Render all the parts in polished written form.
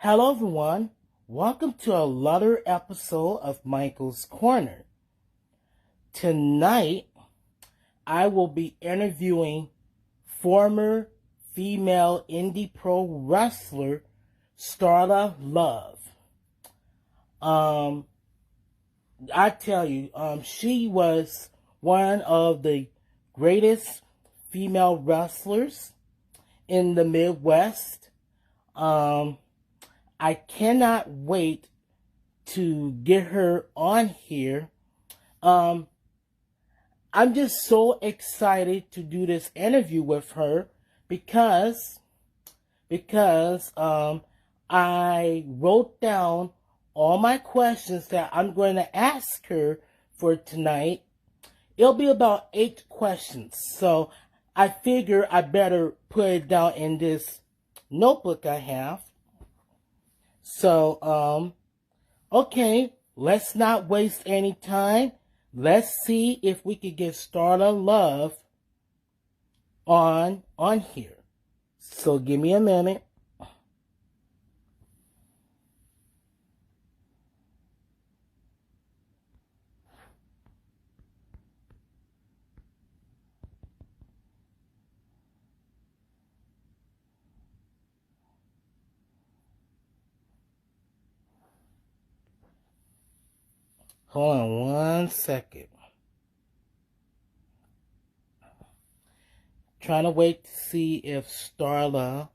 Hello, everyone. Welcome to another episode of Michael's Corner. Tonight, I will be interviewing former female indie pro wrestler Starla Love. I tell you, she was one of the greatest female wrestlers in the Midwest. I cannot wait to get her on here. I'm just so excited to do this interview with her because I wrote down all my questions that I'm going to ask her for tonight. It'll be about 8 questions, so I figure I better put it down in this notebook I have. So, okay, let's not waste any time. Let's see if we could get Starla Love on here. So give me a minute. Hold on 1 second. Trying to wait to see if Starla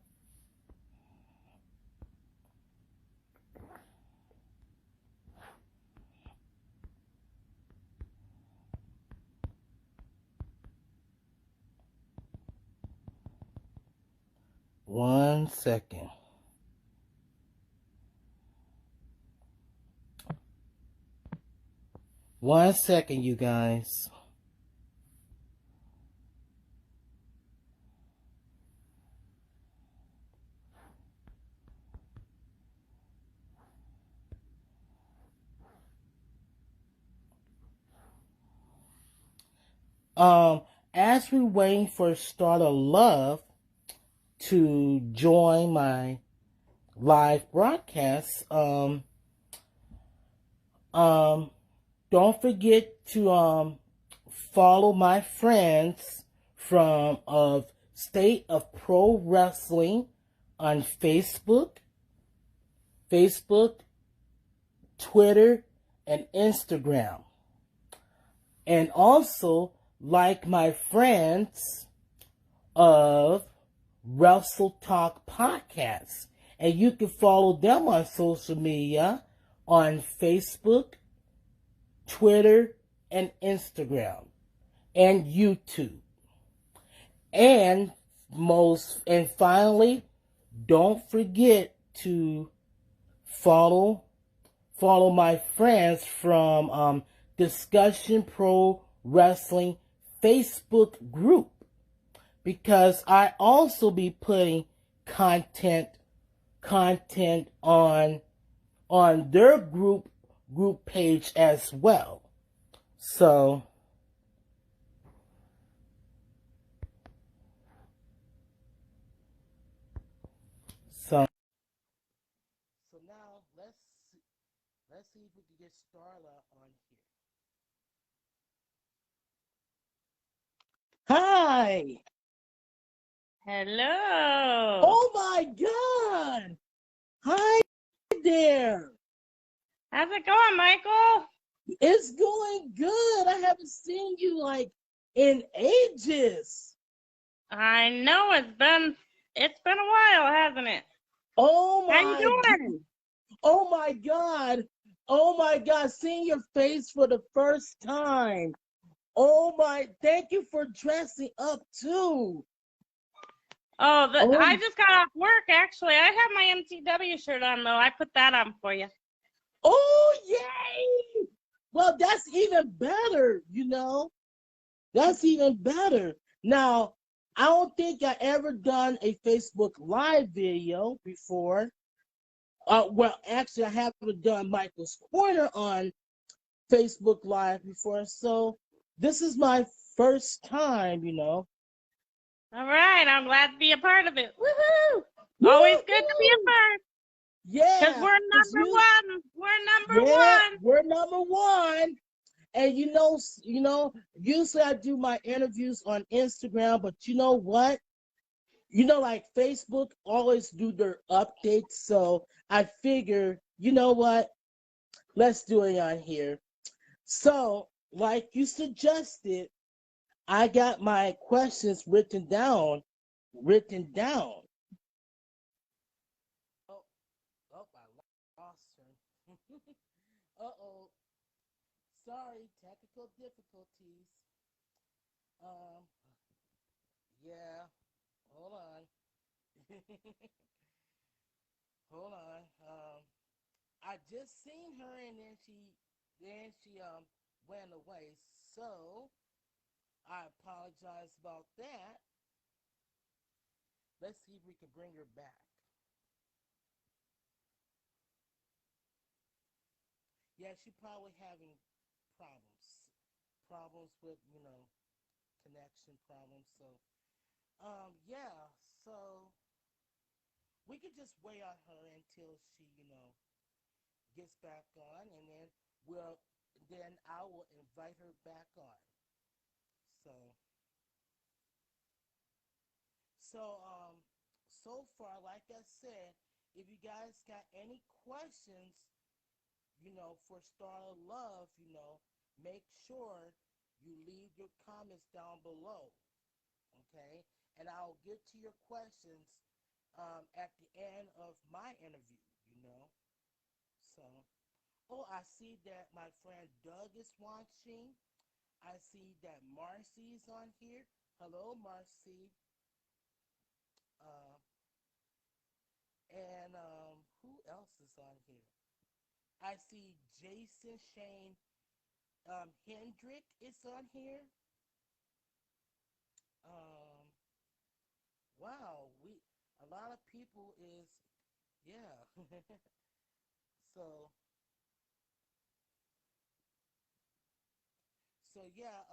One second. One second, you guys. As we're waiting for Starla Love to join my live broadcast, don't forget to follow my friends from State of Pro Wrestling on Facebook, Twitter, and Instagram. And also like my friends of Wrestle Talk Podcast. And you can follow them on social media on Facebook, Twitter, and Instagram, and YouTube. And finally, don't forget to follow my friends from Discussion Pro Wrestling Facebook group, because I also be putting content on their group page as well. So now let's see if we can get Starla on here. Hi. Hello. Oh my God. Hi there. How's it going, Michael? It's going good. I haven't seen you like in ages. I know it's been a while, hasn't it? Oh How you my doing? Oh my God. Oh my God. Seeing your face for the first time. Oh my, thank you for dressing up too. I just got off work, actually. I have my MTW shirt on, though. I put that on for you. Oh, yay! Well, that's even better, you know? That's even better. Now, I don't think I ever done a Facebook Live video before. Well, actually, I haven't done Michael's Corner on Facebook Live before, so this is my first time, you know. All right, I'm glad to be a part of it. Woohoo! Always good to be a part. Because Yeah, we're cause number you, one. We're number yeah, one. we're number one. And usually I do my interviews on Instagram, but you know what? Like Facebook always do their updates, so I figure, you know what? Let's do it on here. So, like you suggested, I got my questions written down. Written down. Oh, oh, I lost her. Uh-oh. Sorry, technical difficulties. Um, yeah. Hold on. Hold on. I just seen her and then she went away. So I apologize about that. Let's see if we can bring her back. Yeah, she probably having problems. Problems with, connection problems. So yeah, so we could just wait on her until she, gets back on, and we'll then I will invite her back on. So so so far, like I said, if you guys got any questions, for Starla Love, make sure you leave your comments down below, okay? And I'll get to your questions at the end of my interview, you know. So, oh, I see that my friend Doug is watching. I see that Marcy's on here. Hello, Marcy. Uh, and who else is on here? I see Jason Shane Hendrick is on here. Um, wow, we a lot of people is yeah. so yeah.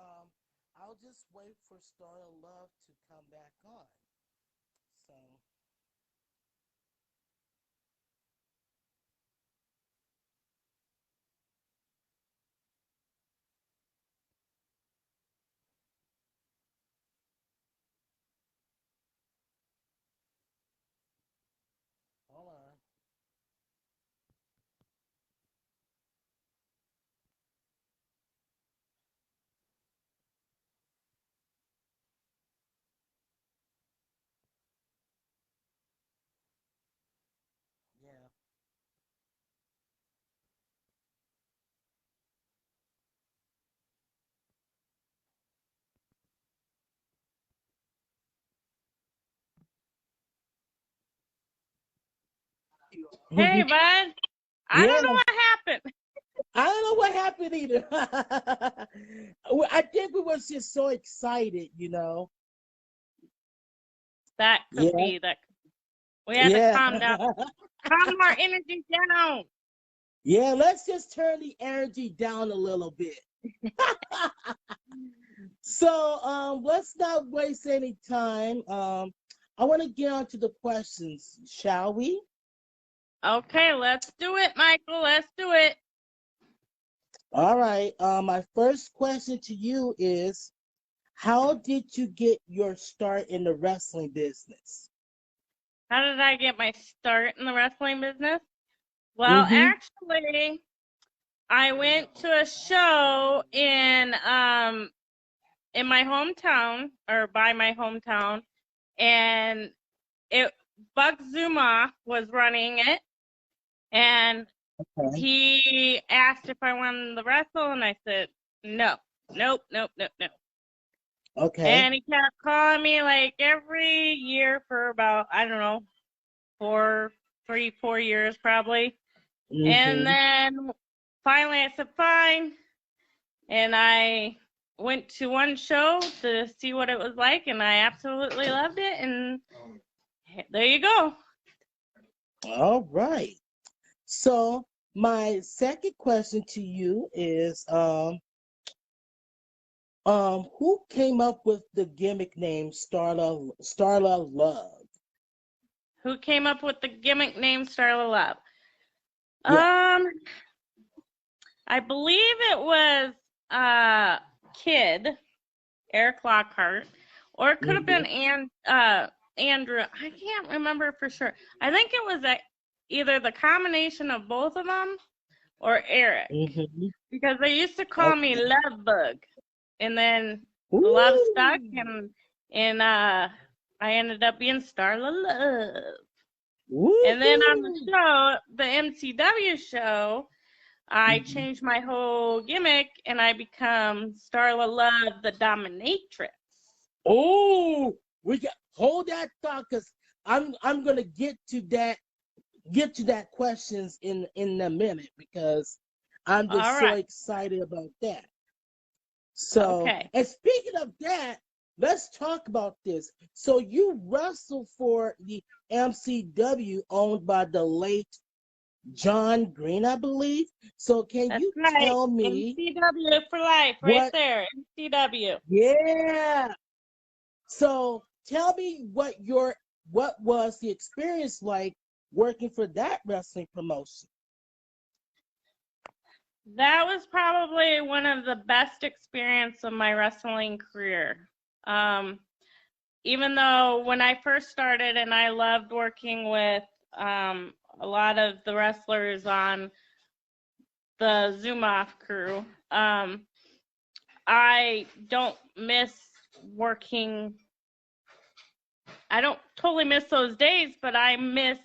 I'll just wait for Starla Love to come back on. So hold on. Yeah. Hey, bud. I Yeah. don't know what happened. I don't know what happened either. I think we was just so excited. That could Yeah. be that. We had to Yeah. calm down. Calm our energy down. Yeah, let's just turn the energy down a little bit. So let's not waste any time. I want to get on to the questions, shall we? Okay, let's do it, Michael. Let's do it. All right. My first question to you is, how did you get your start in the wrestling business? How did I get my start in the wrestling business? Well, Mm-hmm. actually, I went to a show in my hometown or by my hometown, and it Buck Zuma was running it, and Okay. he asked if I wanted to wrestle, and I said no, nope, nope, nope, nope. Okay. And he kept calling me like every year for about, I don't know, 4 years probably. And Mm-hmm. then finally I said fine, and I went to one show to see what it was like, and I absolutely loved it, and there you go. All right. So my second question to you is, who came up with the gimmick name Starla Love? who came up with the gimmick name Starla Love. Yeah. I believe it was Kid, Eric Lockhart, or it could have been Andrew. I can't remember for sure. I think it was either the combination of both of them or Eric, because they used to call me Love Bug, and then the love stuck, and I ended up being Starla Love. And then on the show, the MCW show, I changed my whole gimmick and I become Starla Love, the Dominatrix. Oh, hold that thought, because I'm gonna get to that questions in a minute, because I'm just so excited about that. So, and speaking of that, let's talk about this. So you wrestled for the MCW, owned by the late John Green, I believe. So can you tell me MCW for life, right there. MCW. Yeah. So tell me what was the experience like working for that wrestling promotion? That was probably one of the best experiences of my wrestling career. Even though when I first started, and I loved working with a lot of the wrestlers on the Zoom Off crew, I don't miss working. I don't totally miss those days, but I miss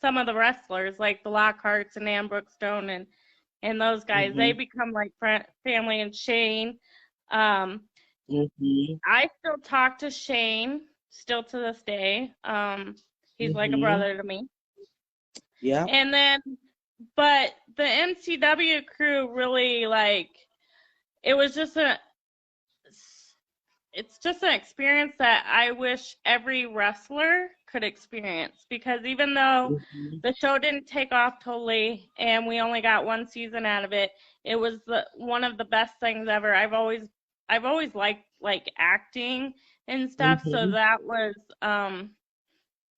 some of the wrestlers, like the Lockharts and Ann Brookstone and those guys. They become like family. And Shane, I still talk to Shane still to this day. He's like a brother to me. Yeah. And then, but the MCW crew really, like, it's just an experience that I wish every wrestler could experience, because even though the show didn't take off totally and we only got one season out of it, it was one of the best things ever. I've always liked like acting and stuff, so that was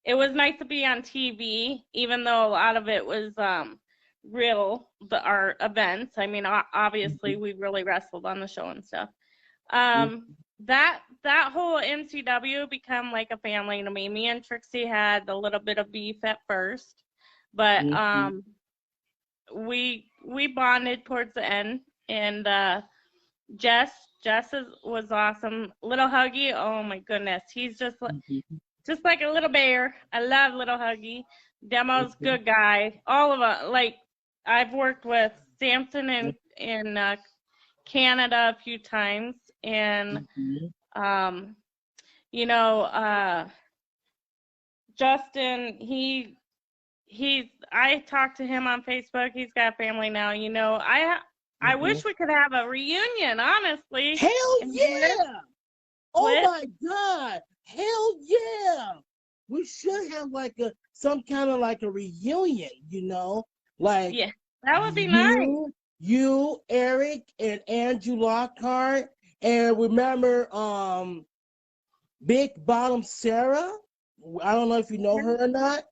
it was nice to be on TV, even though a lot of it was real, our events. I mean, obviously we really wrestled on the show and stuff. That whole MCW become like a family to me. Me and Trixie had a little bit of beef at first, but we bonded towards the end. And Jess was awesome. Little Huggy, oh my goodness, he's just like a little bear. I love Little Huggy. Demo's good guy. All of us, like, I've worked with Samson in Canada a few times, and Justin, I talked to him on Facebook. He's got family now. I wish we could have a reunion, honestly. Hell yeah! Oh my God! Hell yeah! We should have like some kind of like a reunion, like, yeah, that would be nice. You, Eric, and Andrew Lockhart, and remember, Big Bottom Sarah. I don't know if you know her or not.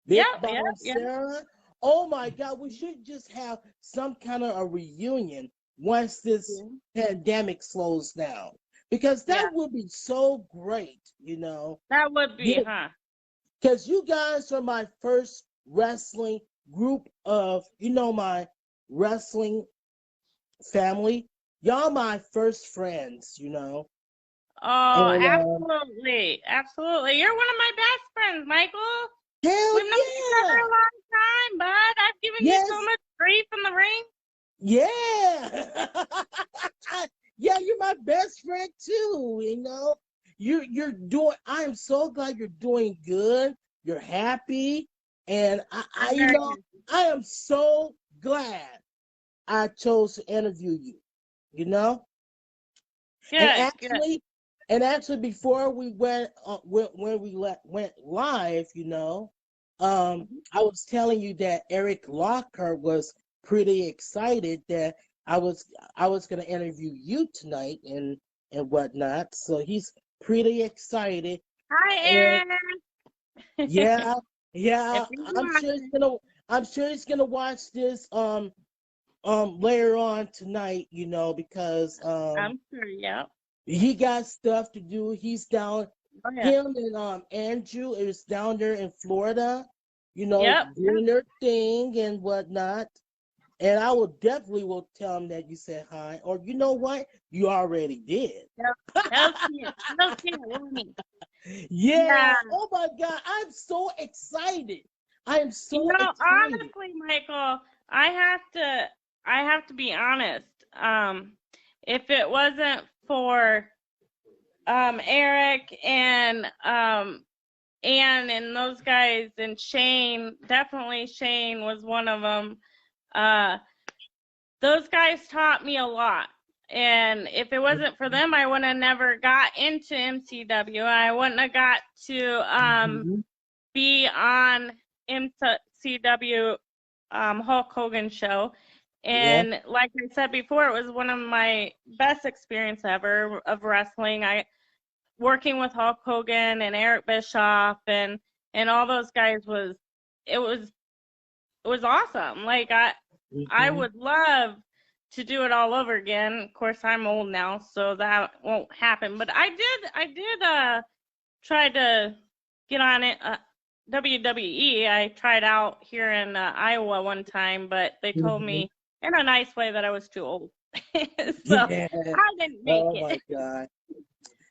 Big Bottom Sarah. Oh my God, we should just have some kind of a reunion once this pandemic slows down, because that would be so great, That would be, huh? Because you guys are my first wrestling group of, my wrestling family. Y'all my first friends, Oh, and, absolutely. Absolutely. You're one of my best friends, Michael. Hell We've known each other a long time, bud. I've given you so much grief in the ring. Yeah. Yeah, you're my best friend too, You're doing, I am so glad you're doing good. You're happy. And I am so glad I chose to interview you, Good, and actually before we went went live, I was telling you that Eric Lockhart was pretty excited that I was going to interview you tonight and whatnot. So he's pretty excited. Hi, Aaron. Yeah, If yeah. you're I'm sure he's watching, gonna. I'm sure he's gonna watch this later on tonight. Because I'm sure, yep. he got stuff to do. He's down. Oh, yeah. Him and Andrew is down there in Florida. Yep, Doing their thing and whatnot. And I will tell him that you said hi. Or you know what? You already did. yep. He'll see it. He'll see it, won't he? Yeah. Yeah. Oh my God. I'm so excited. I am so excited. Honestly, Michael, I have to be honest. If it wasn't for Eric and Ann and those guys and Shane, definitely Shane was one of them. Those guys taught me a lot. And if it wasn't for them, I would have never got into MCW. I wouldn't have got to Mhm. be on MCW Hulk Hogan show. Yeah. And like I said before, it was one of my best experience ever of wrestling. I working with Hulk Hogan and Eric Bischoff and all those guys it was it was awesome. Like I Mhm. would love to do it all over again. Of course, I'm old now, so that won't happen. But I did try to get on it. WWE. I tried out here in Iowa one time, but they told Mhm. me in a nice way that I was too old, so Yeah. I didn't make Oh my it. God.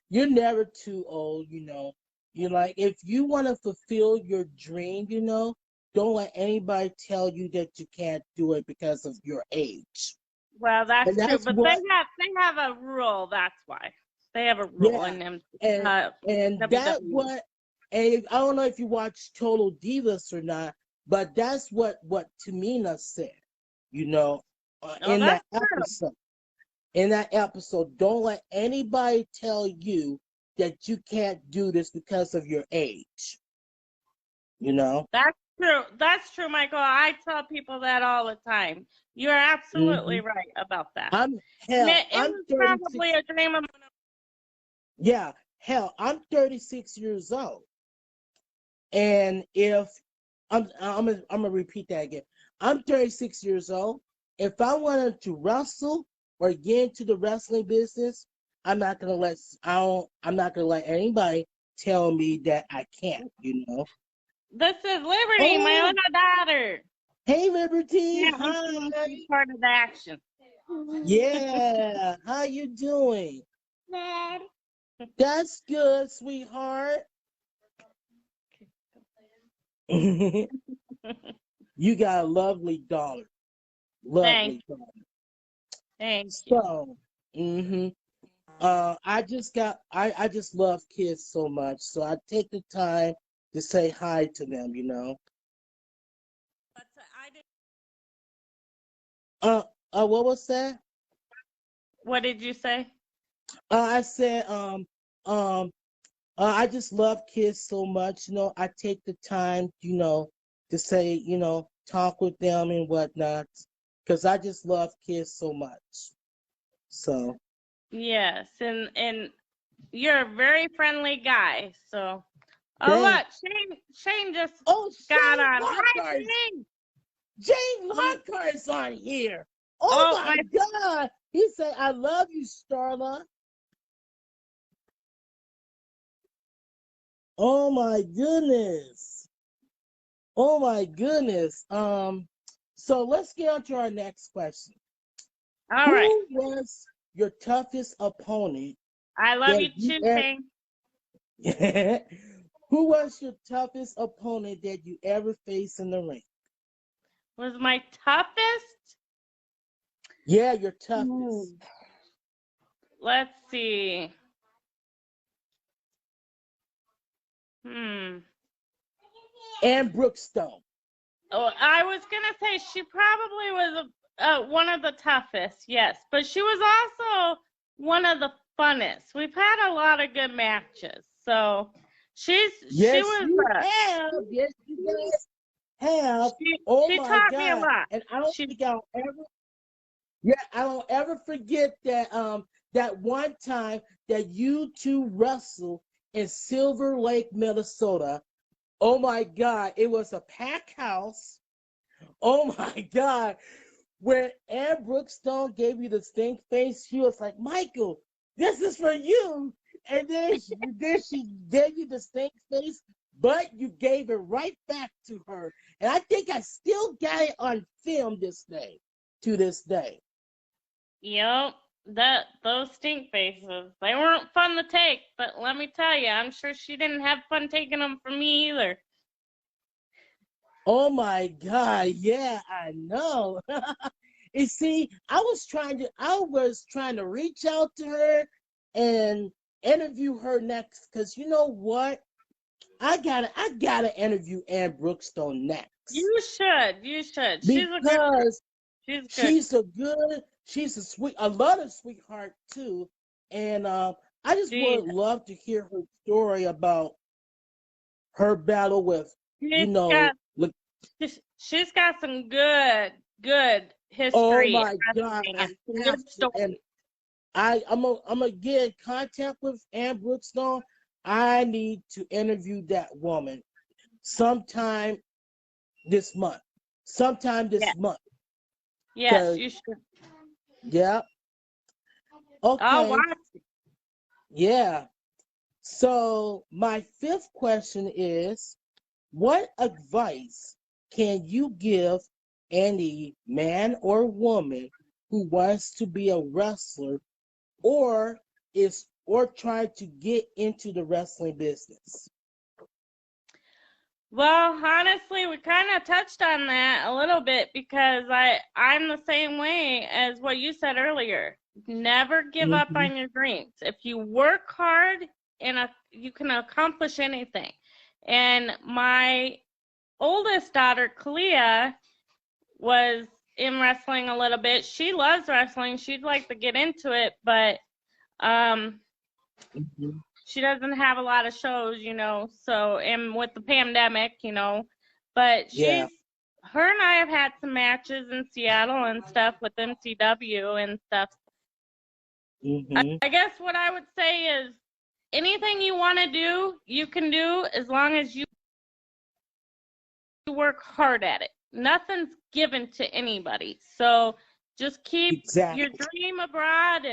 You're never too old. You're like, if you want to fulfill your dream, don't let anybody tell you that you can't do it because of your age. Well, And that's true, that's but what, they have a rule. That's why they have a rule yeah. in them And that WWE. what, and I don't know if you watch Total Divas or not, but that's what Tamina said, you know, Oh, in that's that true. episode. In that episode, don't let anybody tell you that you can't do this because of your age. You know. That's true. That's true, Michael. I tell people that all the time. You're absolutely hmm right about that. I'm And hell. it I'm was probably 36. a dream of mine. Yeah, hell. I'm 36 years old, and if I'm gonna repeat that again. I'm 36 years old. If I wanted to wrestle or get into the wrestling business, I'm not gonna let anybody tell me that I can't. You know. This is Liberty, my Oh, little daughter. hey, Liberty. Can't wait to Hi. be part of the action. Yeah. How you doing? Dad. That's good, sweetheart. You got a lovely daughter. Thank Lovely you. daughter. Thank you. So, I just love kids so much. So I take the time to say hi to them. But I did. What was that? What did you say? I said, I just love kids so much. I take the time, to say, talk with them and whatnot, because I just love kids so much. So, Yes, and you're a very friendly guy. So, oh thank. look, Shane just Oh, got Shane on. Hi, Lockhart's Shane. Jane He, Lockhart's on here. Oh oh my my. God. He said, I love you, Starla. Oh my goodness. Oh my goodness. So let's get on to our next question. All right. Who was your toughest opponent I love that you you too, ever Shane. who was your toughest opponent that you ever faced in the ring? Was my toughest? Yeah, your toughest. Hmm. Let's see. Hmm. And Brookstone. Oh, I was gonna say she probably was one of the toughest, yes, but she was also one of the funnest. We've had a lot of good matches, so she Yes, was you have. Yes, you guys have. Oh she my taught me a God. lot. And I don't She think I'll ever, yeah, I don't ever forget that one time that you two wrestled in Silver Lake, Minnesota. Oh my God, it was a packed house. Oh my God. When Ann Brookstone gave you the stink face, she was like, Michael, this is for you. And then she gave you the stink face, but you gave it right back to her. And I think I still got it on film to this day. Yep. Those stink faces. They weren't fun to take, but let me tell you, I'm sure she didn't have fun taking them from me either. Oh my God, yeah, I know. You see, I was trying to reach out to her and interview her next, because you know what? I gotta interview Ann Brookstone next, You should. You should. because She's good. she's a sweet, a lot of sweetheart too, and I just She would love to hear her story about her battle with, you she's know, got look. she's got some good Oh history in my God, wrestling I and some have good to, and stories. I'm gonna get in contact with Ann Brookstone. I need to interview that woman sometime this month. Sometime Yeah. this month. Yes, Cause you should. yeah, I'll okay, watch. yeah. So my fifth question is, what advice can you give any man or woman who wants to be a wrestler, or trying to get into the wrestling business? Well, honestly, we kind of touched on that a little bit because I'm the same way as what you said earlier. Never give up Hmm. on your dreams. If you work hard you can accomplish anything. And my oldest daughter, Kalia, was in wrestling a little bit. She loves wrestling. She'd like to get into it, but um Hmm. she doesn't have a lot of shows, so and with the pandemic, but Yeah. her and I have had some matches in Seattle and stuff with MCW and stuff. Hmm. I guess what I would say is anything you want to do, you can do as long as you work hard at it. Nothing's given to anybody. So just keep your Exactly. dream abroad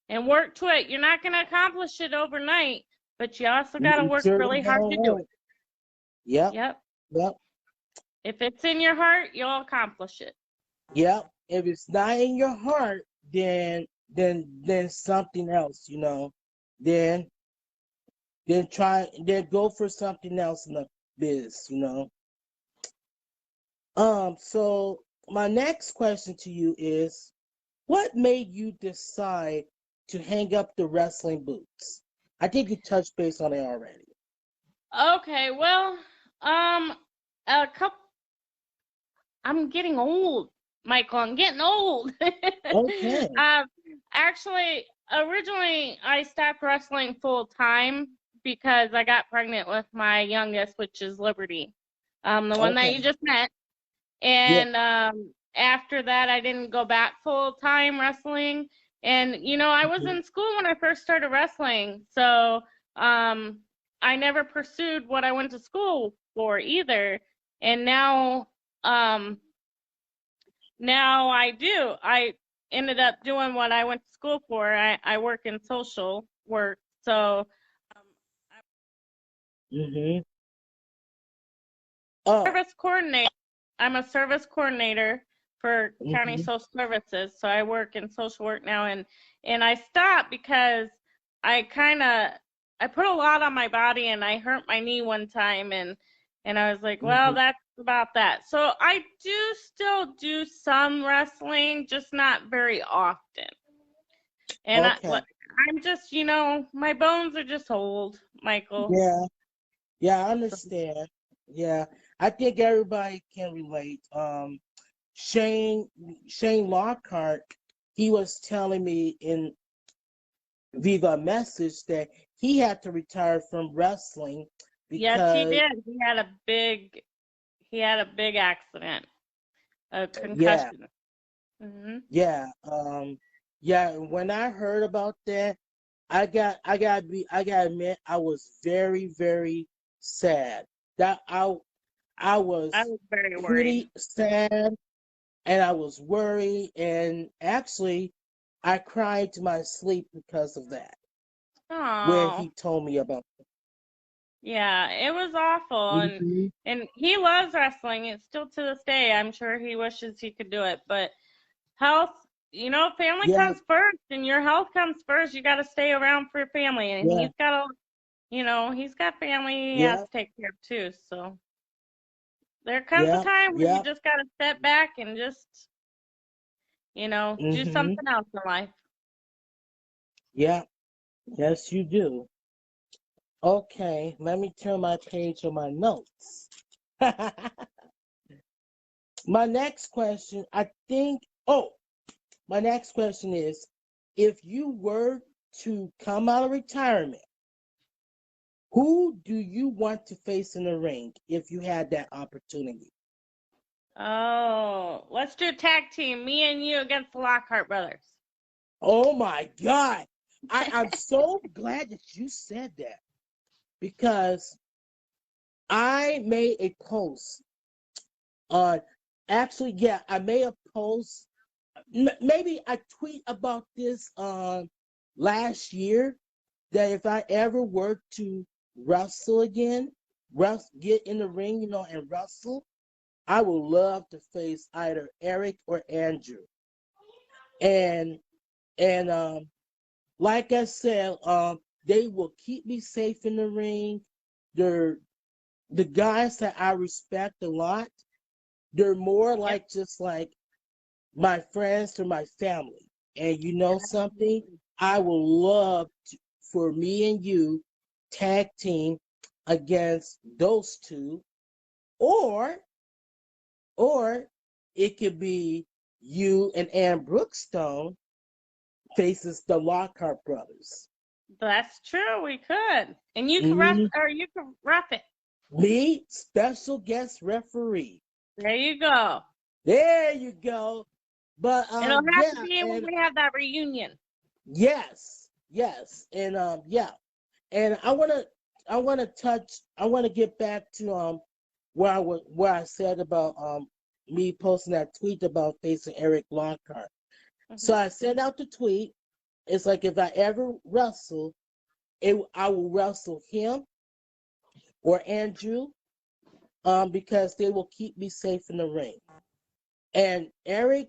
and work to it. You're not going to accomplish it overnight, but you also got to You work certainly really hard don't to do it. want. Yep. Yep. Yep. If it's in your heart, you'll accomplish it. Yep. If it's not in your heart, then something else, Then then go for something else in the biz. So my next question to you is, what made you decide to hang up the wrestling boots? I think you touched base on it already. Okay, well, um, a couple. I'm getting old, Michael. I'm getting old. Okay. um, actually, originally I stopped wrestling full time because I got pregnant with my youngest, which is Liberty, the one that Okay. you just met. Yeah. And after that, I didn't go back full time wrestling. And I was Mhm. in school when I first started wrestling, so um, I never pursued what I went to school for either. And um, now I do. I ended up doing what I went to school for. I work in social work, so um, Mhm. Oh. service coordinator. I'm a service coordinator for county Mhm. social services, so I work in social work now, and I stopped because I kind of I put a lot on my body, and I hurt my knee one time, and I was like, well, Mhm. that's about that. So I do still do some wrestling, just not very often. And Okay. I'm just, my bones are just old, Michael. Yeah. Yeah, I So, understand. Yeah. I think everybody can relate. Shane Shane Lockhart, he was telling me in Viva Message that he had to retire from wrestling yes, he because, did. He had a big accident, a yeah, concussion. Hmm. yeah, yeah. When I heard about that, I gotta admit, I was very, very sad. that I I was was very worried. pretty sad and I was worried, and actually I cried to my sleep because of that when Oh, he told me about yeah, it was awful, it. Hmm. and he loves wrestling. It's still to this day. I'm sure he wishes he could do it, but health, family Yeah, comes first, and your health comes first. You got to stay around for your family, and yeah, he's got family he has yeah, to take care of too. So there comes a yeah, time where you yeah. just got to step back and just, do Hmm. something else in life. Yeah, yes, you do. Okay, let me turn my page on my notes. My next question, my next question is, if you were to come out of retirement, who do you want to face in the ring if you had that opportunity? Oh, let's do a tag team. Me and you against the Lockhart brothers. Oh my God. I'm so glad that you said that because I made a post on, actually, yeah, I made a post. Maybe I tweet about this last year that if I ever were to wrestle again, get in the ring, and wrestle, I would love to face either Eric or Andrew. And and like I said, they will keep me safe in the ring. They're the guys that I respect a lot. They're more Yep, like just like my friends or my family. And you know something? absolutely. I would love for me and you tag team against those two, or or it could be you and Ann Brookstone faces the Lockhart brothers. That's true. We could, and you could Mm, rough it. me, special guest referee. There you go. There you go. But It'll have to yeah, be when and we have that reunion. yes, yes, and yeah, and I want to get back to where I said about me posting that tweet about facing Eric Lockhart. So Hmm. I sent out the tweet. It's like if I ever wrestle, I will wrestle him or Andrew, because they will keep me safe in the ring. And Eric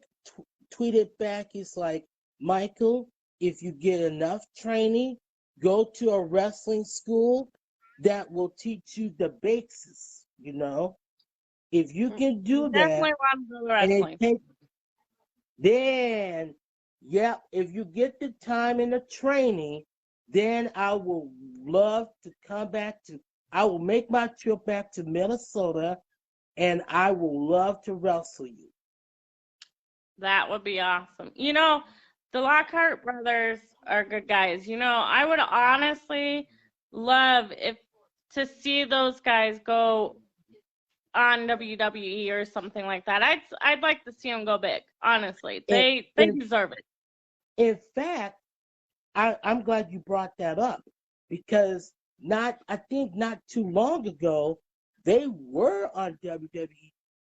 tweeted back, he's like, Michael, if you get enough training, go to a wrestling school that will teach you the basics, If you can You do that, definitely want to go and it wrestling. takes, then, yeah, if you get the time and the training, then I will love to come back I will make my trip back to Minnesota, and I will love to wrestle you. That would be awesome. The Lockhart brothers are good guys. I would honestly love if to see those guys go on WWE or something like that. I'd like to see them go big. Honestly, And they in, deserve it. in fact, I'm glad you brought that up because I think not too long ago, they were on WWE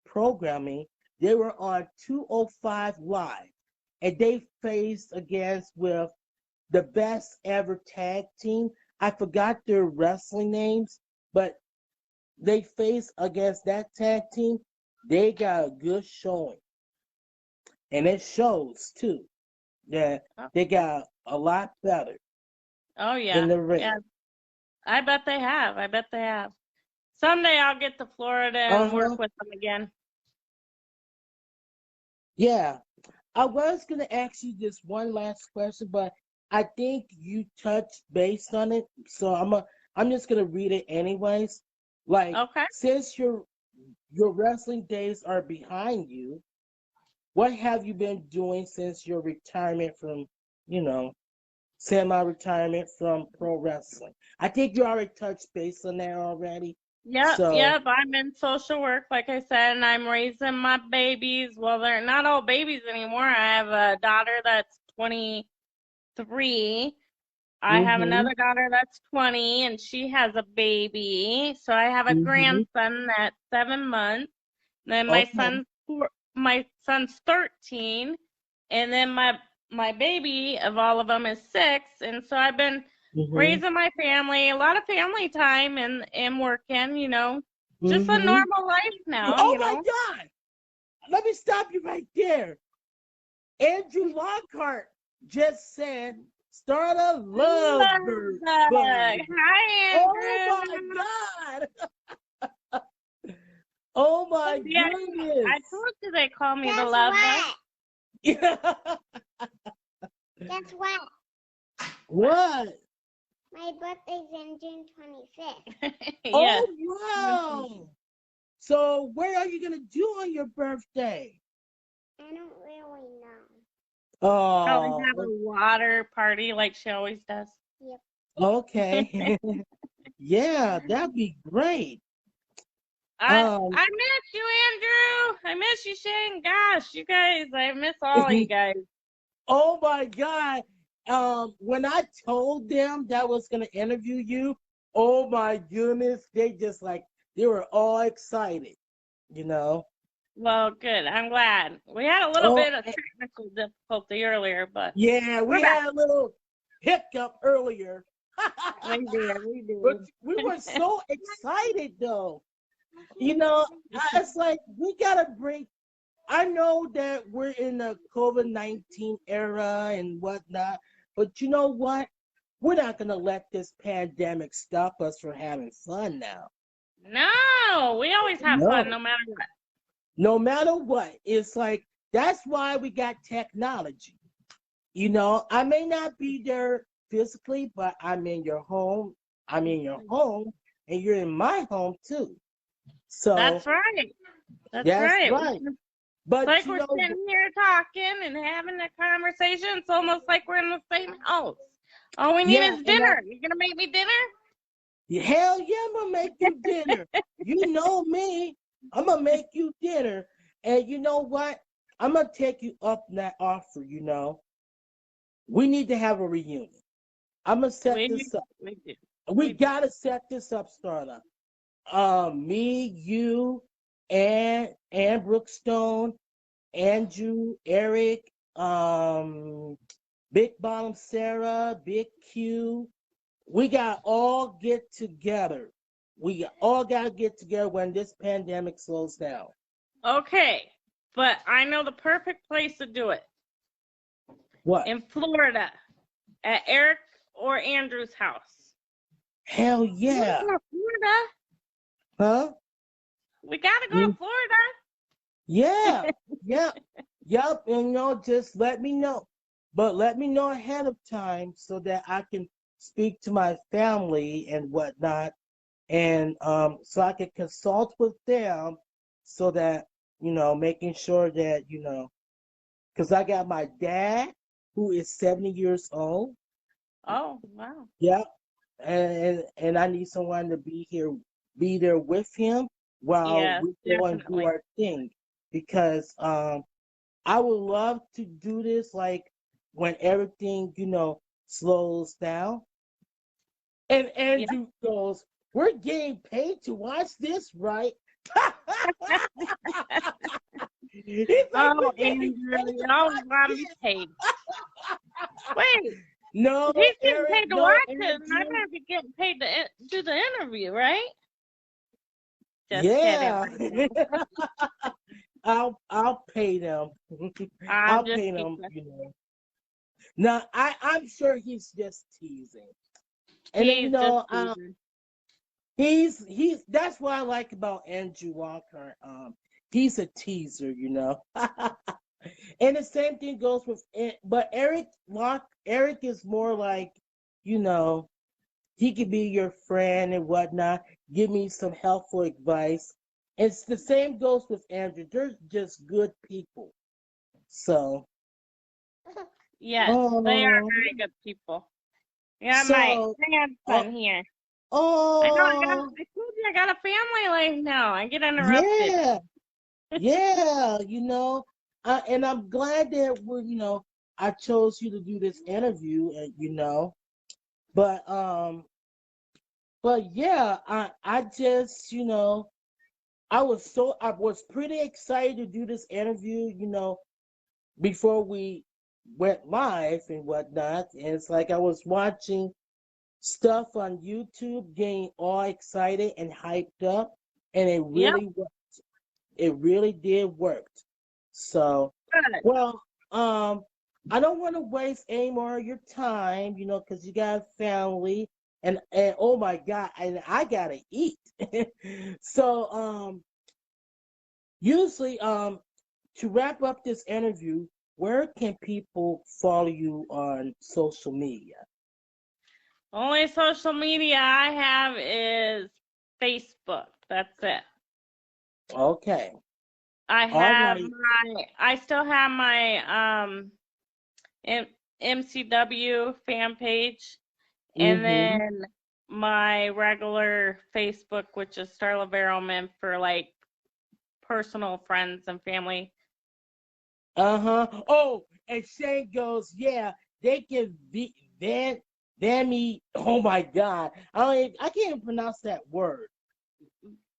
programming. They were on 205 Live, and they faced against with the best ever tag team. I forgot their wrestling names, but they faced against that tag team. They got a good showing, and it shows too that they Okay. got a lot better Oh in yeah, the ring. yeah. I bet they have. I bet they have. Someday I'll get to Florida and Uh-huh. work with them again. Yeah. I was gonna ask you this one last question, but I think you touched based on it. So I'm just gonna read it anyways. Like, Okay. since your wrestling days are behind you, what have you been doing since your retirement from, you know, semi-retirement from pro wrestling? I think you already touched base on that already. Yep, So yep. I'm in social work, like I said, and I'm raising my babies. Well, they're not all babies anymore. I have a daughter that's 23. I have Mhm. another daughter that's 20 and she has a baby. So I have a Mhm. grandson that's 7 months. Then Okay. my son's 13, and then my baby of all of them is 6. And so I've been Mhm. raising my family, a lot of family time and working, just a Mhm. normal life now, Oh my God! Let me stop you right there. Andrew Lockhart just said, "Starla loves Love bug. birds." Hi, Oh my Andrew. God! Oh my Yeah, I goodness! told you they call me the love bug. Guess what? What? My birthday's in June 26th. Yes. Oh wow! So where are you gonna do on your birthday? I don't really know. Probably Oh, have a water party like she always does. Yep. okay. Yeah, that'd be great. Um, I miss you, Andrew. I miss you, Shane. Gosh, you guys, I miss all you guys. oh my God. When I told them that I was gonna interview you, oh my goodness, they were all excited, you know. Well, good. I'm glad. We had a little Oh bit of technical difficulty earlier, but yeah, we're we back. had a little hiccup earlier. We But did. we were so excited though. You know, it's like we gotta bring. I know that we're in the COVID-19 era and whatnot, but you know what? We're not gonna let this pandemic stop us from having fun now. No, we always have fun No, no matter what. no matter what, it's like that's why we got technology. You know, I may not be there physically, but I'm in your home. I'm in your home, and you're in my home too. That's So right. That's that's right. right. It's But like you we're know, sitting here talking and having a conversation. It's almost like we're in the same house. All we need yeah, is and dinner. You gonna make me dinner? hell yeah, I'm gonna make you dinner. You know me. I'm gonna make you dinner. And you know what? I'm gonna take you up that offer, you know. We need to have a reunion. I'm gonna set We do. this up. We do. We We do. gotta set this up, Starla. Me, you, and Brookstone, Andrew, Eric, Big Bottom Sarah, Big Q. We got all get together. We all got to get together when this pandemic slows down. Okay, but I know the perfect place to do it. What? In Florida, at Eric or Andrew's house. Hell We gotta yeah. go to Florida. Huh? We gotta go Mm, to Florida. yeah. Yep. Yep. And just let me know. But let me know ahead of time so that I can speak to my family and whatnot. And so I can consult with them so that, making sure that, because I got my dad who is 70 years old. Oh, wow. Yep. And I need someone to be there with him while Yes, we go and do definitely. our thing. Because I would love to do this like when everything, slows down. And Yeah. Andrew goes, "We're getting paid to watch this, right?" He's like, Oh, "We're getting Andrew, paid you to always watch want to be this." paid. Wait, No, if he's getting Eric, paid to no, watch it, and I Andrew. better be getting paid to do the interview, right? Just kidding. Yeah. I'll pay them. I'm I'll just pay them, teasing. Now I'm sure he's just teasing. And then He's just teasing. he's that's what I like about Andrew Walker. He's a teaser. And the same thing goes with but Eric is more like, you know, he could be your friend and whatnot, give me some helpful advice. It's the same goes with Andrew. They're just good people. So, Yes, they are oh, very good people. Yeah, my so, oh, grandson here. I know. oh, I told you I got a family life now. I get interrupted. yeah, yeah, and I'm glad that I chose you to do this interview, and But yeah, I just, I was pretty excited to do this interview, before we went live and whatnot. And it's like I was watching stuff on YouTube, getting all excited and hyped up, and it Yep. really worked. It really did work. So, Good. well, I don't want to waste any more of your time, because you got a family, and oh my God, and I gotta eat. So, usually, to wrap up this interview, where can people follow you on social media? Only social media I have is Facebook. That's it. Okay. All right. I still have my MCW fan page, and Mm-hmm. then my regular Facebook, which is Starla Barrowman, for like personal friends and family. Uh-huh. Oh, and Shane goes, yeah, they can be then me. Oh my God. I can't even pronounce that word.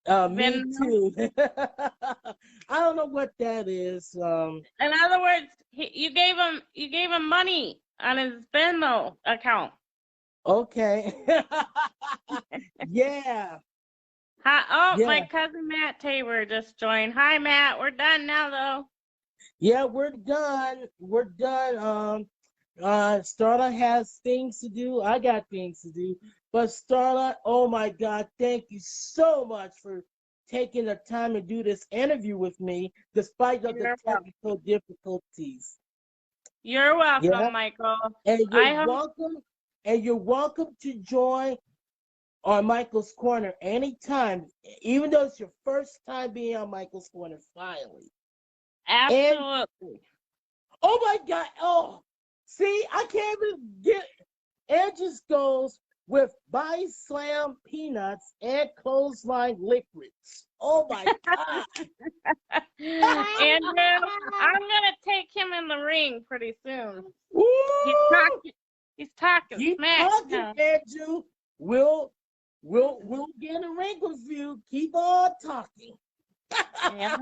Me Then, too. I don't know what that is. in other words, you gave him money on his Venmo account. Okay. Yeah. Hi, oh, my Yeah. cousin Matt Tabor just joined. Hi, Matt. We're done now, though. Yeah, we're done. We're done. Starla has things to do. I got things to do. But Starla, oh my God, thank you so much for taking the time to do this interview with me, despite of the You're welcome. technical difficulties. You're Yeah, welcome, Michael. and you're I hope. welcome. And you're welcome to join on Michael's Corner anytime, even though it's your first time being on Michael's Corner. Finally, and Absolutely. oh my God, oh, see, I can't even get. It just goes with body slam peanuts and clothesline liquids. Oh my God. Andrew, I'm gonna take him in the ring pretty soon. Woo! He's talking Keep smack talking, now. Andrew. We'll get in the ring with you. Keep on talking. Yep.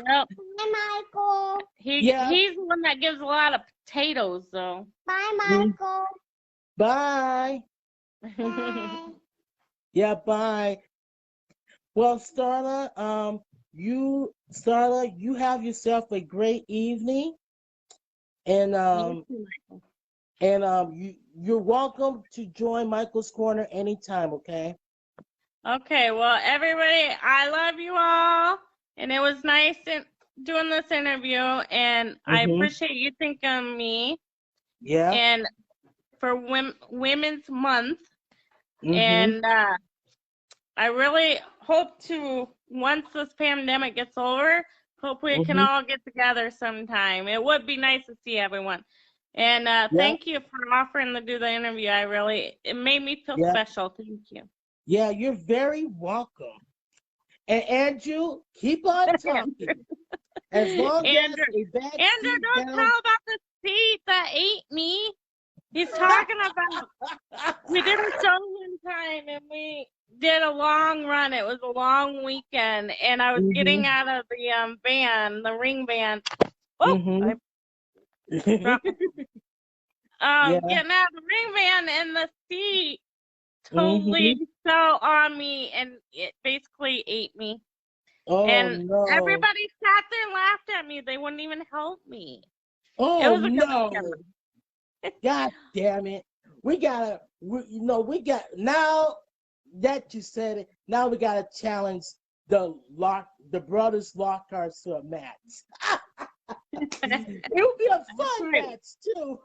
Bye, Michael. Yeah. He's the one that gives a lot of potatoes, though. Bye, Michael. Bye. Bye. Yeah, bye. Well, Starla, you have yourself a great evening. And You too, Michael. you're welcome to join Michael's Corner anytime, okay? Okay, well, everybody, I love you all, and it was nice doing this interview, and I Mm-hmm. appreciate you thinking of me, Yeah. and for Women's Month, Mm-hmm. and I really hope to, once this pandemic gets over, hope we can Mm-hmm. all get together sometime. It would be nice to see everyone. And Yeah. thank you for offering to do the interview. It made me feel Yeah. special. Thank you. Yeah, you're very welcome. And Andrew, keep on talking. As long as Andrew, a back Andrew, seat don't down. tell about the seat that ate me. He's talking about, we did a show one time and we did a long run. It was a long weekend and I was getting Mm-hmm. out of the van, the ring van. Oh, I Mm-hmm. dropped my, Yeah. getting out of the ring van and the seat Mm-hmm. totally fell on me and it basically ate me. Oh And no. everybody sat there and laughed at me. They wouldn't even help me. It Oh was a good weekend. no. God damn it. We got, now that you said it, now we gotta challenge the brothers Lockhart to a match. It would be a fun Right. match too.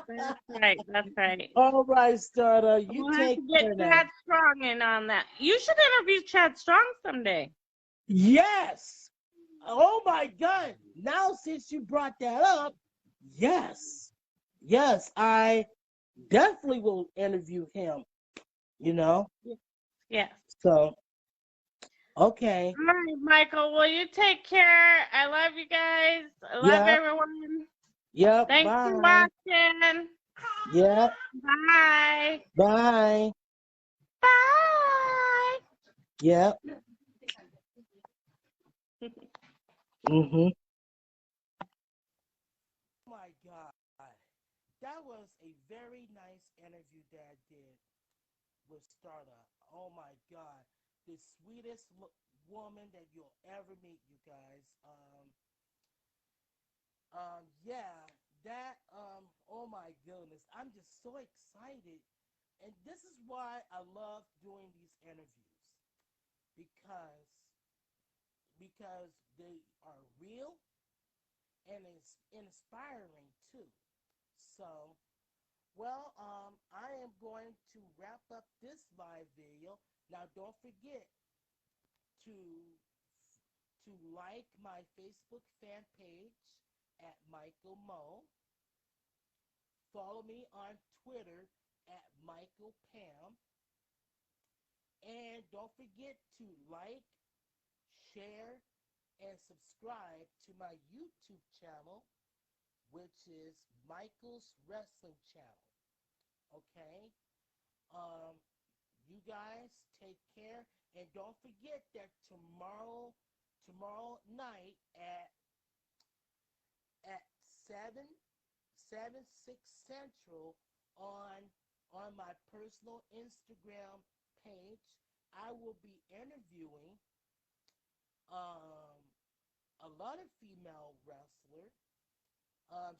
That's right. That's right. All right, Starter, you We'll have take to care get now. Chad Strong in on that. You should interview Chad Strong someday. Yes. Oh my God. Now since you brought that up, yes. Yes, I definitely will interview him, you know? Yes. So, okay. All right, Michael. Well, you take care. I love you guys. I love Yep. everyone. Yep. Thanks for Bye. watching. Yep. Bye. Bye. Bye. Yep. Mm-hmm. Oh my God. That was a very nice interview that I did with Starla. Oh my God. The sweetest woman that you'll ever meet, you guys. Yeah, oh my goodness. I'm just so excited. And this is why I love doing these interviews because they are real and it's inspiring too. So, well, I am going to wrap up this live video. Now, don't forget to like my Facebook fan page at Michael Mo. Follow me on Twitter at Michael Pam. And don't forget to like, share, and subscribe to my YouTube channel, which is Michael's Wrestling Channel. Okay? Um, you guys take care. And don't forget that tomorrow night at 7 6 Central on my personal Instagram page, I will be interviewing um, a lot of female wrestler.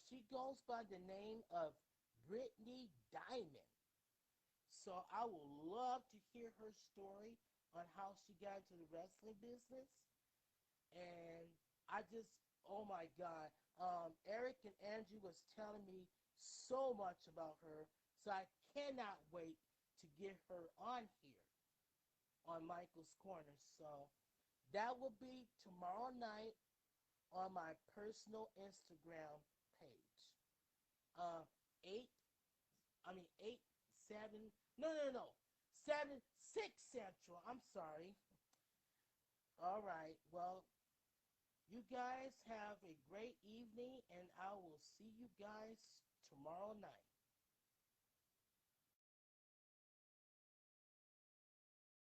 She goes by the name of Brittany Diamond. So I would love to hear her story on how she got into the wrestling business. And I just, oh my God, Eric and Andrew was telling me so much about her, so I cannot wait to get her on here on Michael's Corner. So that will be tomorrow night on my personal Instagram page. Uh, eight, I mean 8 7. No. 7 6 Central. I'm sorry. All right. Well, you guys have a great evening, and I will see you guys tomorrow night.